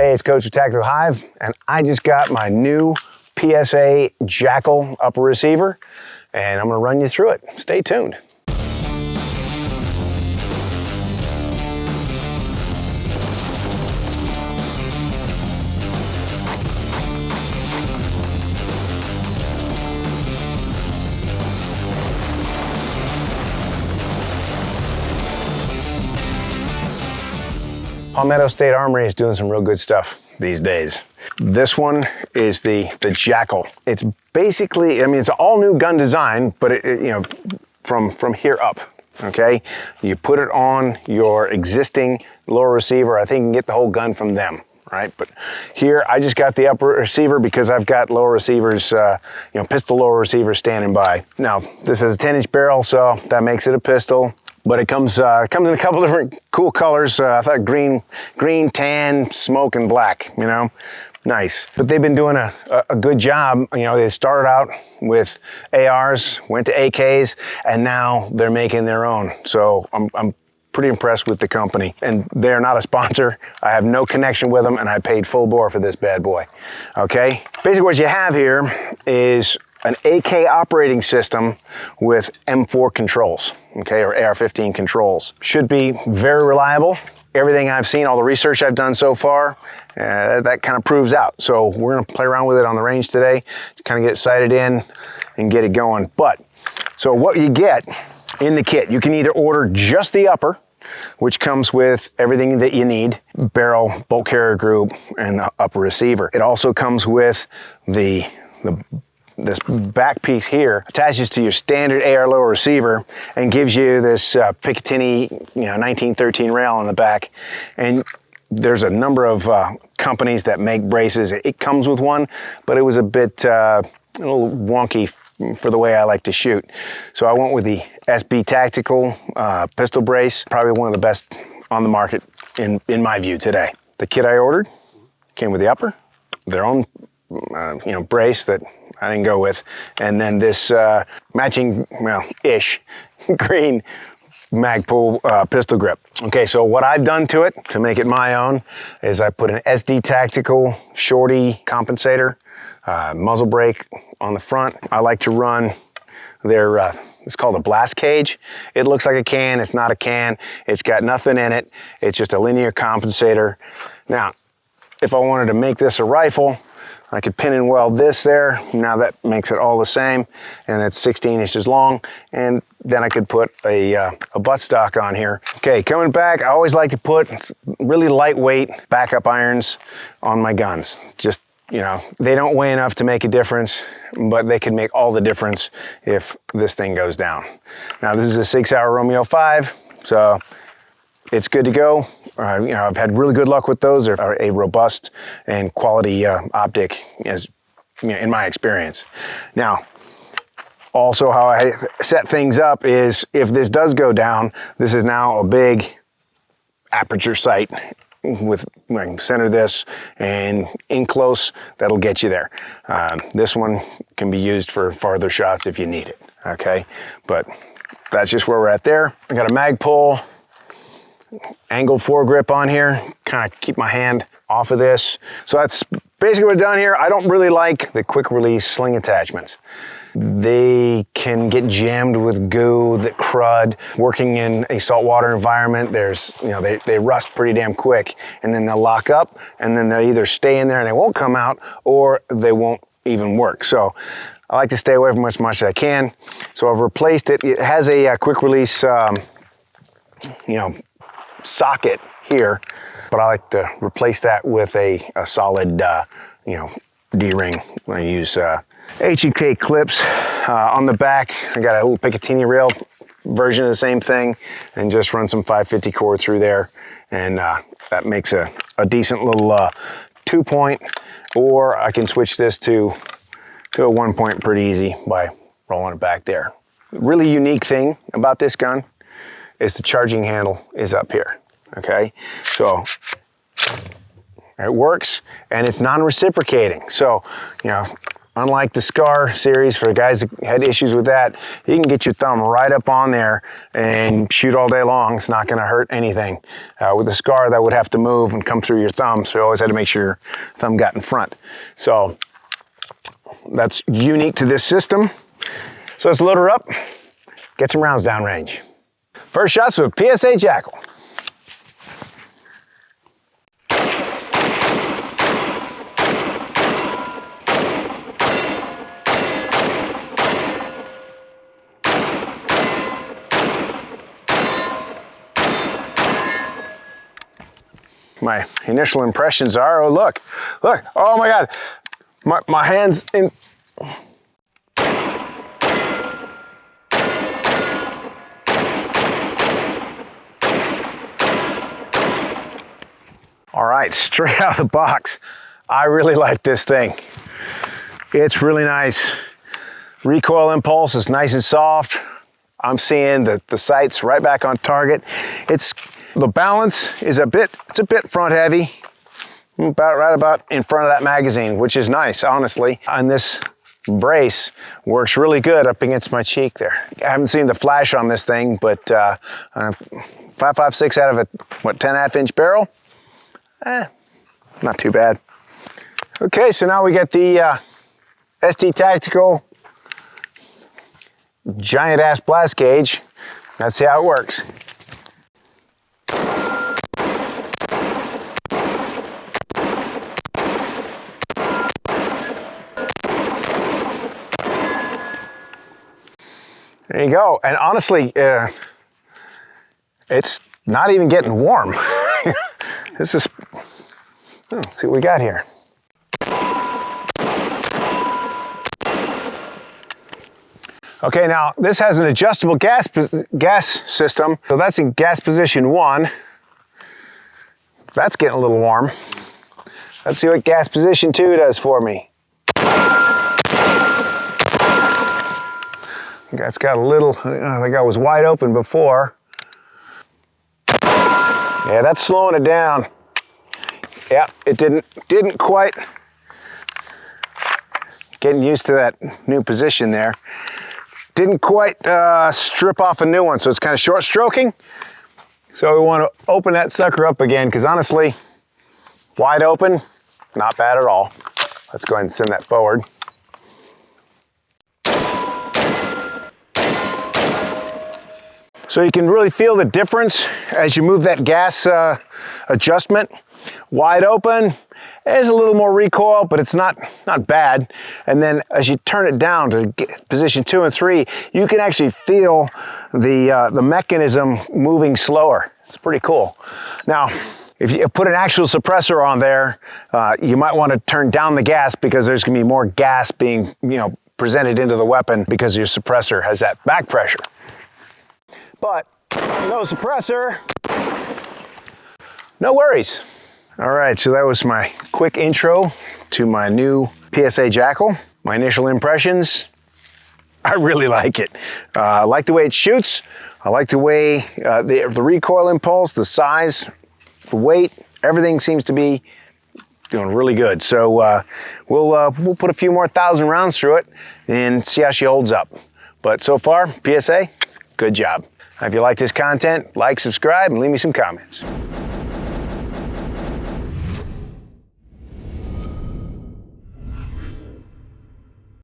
Hey, it's Coach with Tactical Hyve, and I just got my new PSA JAKL upper receiver, and I'm gonna run you through it. Stay tuned. Palmetto State Armory is doing some real good stuff these days. This one is the JAKL. It's basically, I mean, it's an all new gun design, but from here up, okay? You put it on your existing lower receiver. I think you can get the whole gun from them, right? But here, I just got the upper receiver because I've got lower receivers, pistol lower receivers standing by. Now, this is a 10-inch barrel, so that makes it a pistol. But it comes in a couple different cool colors. I thought green, tan, smoke, and black, nice. But they've been doing a good job. They started out with ARs, went to AKs, and now they're making their own. So I'm pretty impressed with the company. And they're not a sponsor. I have no connection with them, and I paid full bore for this bad boy, okay? Basically what you have here is an AK operating system with M4 controls, okay, or AR-15 controls. Should be very reliable. Everything I've seen, all the research I've done so far, that kind of proves out. So we're gonna play around with it on the range today, to kind of get sighted in and get it going. So what you get in the kit, you can either order just the upper, which comes with everything that you need, barrel, bolt carrier group, and the upper receiver. It also comes with this back piece here, attaches to your standard AR lower receiver and gives you this Picatinny 1913 rail on the back. And there's a number of companies that make braces. It comes with one, but it was a little wonky for the way I like to shoot. So I went with the SB Tactical pistol brace, probably one of the best on the market in my view today. The kit I ordered came with the upper, their own brace that I didn't go with, and then this matching, ish green Magpul pistol grip. Okay, so what I've done to it to make it my own is I put an SD Tactical shorty compensator, muzzle brake on the front. I like to run their, it's called a blast cage. It looks like a can, it's not a can. It's got nothing in it. It's just a linear compensator. Now, if I wanted to make this a rifle, I could pin and weld this there. Now that makes it all the same, and it's 16 inches long. And then I could put a buttstock on here. Okay, coming back, I always like to put really lightweight backup irons on my guns. Just, they don't weigh enough to make a difference, but they can make all the difference if this thing goes down. Now this is a 6-hour Romeo 5, so it's good to go. I've had really good luck with those. They're a robust and quality optic, in my experience. Now, also how I set things up is if this does go down, this is now a big aperture sight with, I can center this and in close, that'll get you there. This one can be used for farther shots if you need it, okay? But that's just where we're at there. I got a Magpul angled foregrip on here, kind of keep my hand off of this. So that's basically what I've done here. I don't really like the quick release sling attachments. They can get jammed with goo, the crud. Working in a saltwater environment, they rust pretty damn quick, and then they'll lock up, and then they'll either stay in there and they won't come out, or they won't even work. So I like to stay away from as much as I can. So I've replaced it. It has a quick release, socket here, but I like to replace that with a solid, D-ring. I use H&K clips on the back. I got a little Picatinny rail version of the same thing, and just run some 550 cord through there, and that makes a decent little 2-point, or I can switch this to a 1-point pretty easy by rolling it back there. The really unique thing about this gun is the charging handle is up here, okay? So it works, and it's non-reciprocating. So, Unlike the Scar series, for guys that had issues with that, you can get your thumb right up on there and shoot all day long. It's not gonna hurt anything. With the Scar, that would have to move and come through your thumb, so you always had to make sure your thumb got in front. So that's unique to this system. So let's load her up, get some rounds downrange. First shots with PSA JAKL. My initial impressions are, oh look, oh my God, my hand's in. All right, straight out of the box, I really like this thing. It's really nice. Recoil impulse is nice and soft. I'm seeing the sights right back on target. The balance is it's a bit front heavy, right about in front of that magazine, which is nice, honestly. And this brace works really good up against my cheek there. I haven't seen the flash on this thing, but 5.56 out of a, 10.5 inch barrel? Not too bad. Okay, so now we got the ST Tactical giant ass blast gauge. Let's see how it works. There you go. And honestly, it's not even getting warm. Let's see what we got here. Okay, now this has an adjustable gas system. So that's in gas position 1. That's getting a little warm. Let's see what gas position 2 does for me. It's got a little, I think I was wide open before. Yeah, that's slowing it down. Yeah, it didn't quite, getting used to that new position there. Didn't quite strip off a new one, so it's kind of short stroking. So we want to open that sucker up again, because honestly, wide open, not bad at all. Let's go ahead and send that forward. So you can really feel the difference as you move that gas adjustment. Wide open, there's a little more recoil, but it's not bad. And then as you turn it down to position 2 and 3, you can actually feel the mechanism moving slower. It's pretty cool. Now, if you put an actual suppressor on there, you might want to turn down the gas, because there's going to be more gas being, presented into the weapon, because your suppressor has that back pressure. But no suppressor, no worries. All right, so that was my quick intro to my new PSA JAKL. My initial impressions, I really like it. I like the way it shoots. I like the way the recoil impulse, the size, the weight, everything seems to be doing really good. So we'll put a few more 1,000 rounds through it and see how she holds up. But so far, PSA, good job. If you like this content, like, subscribe, and leave me some comments.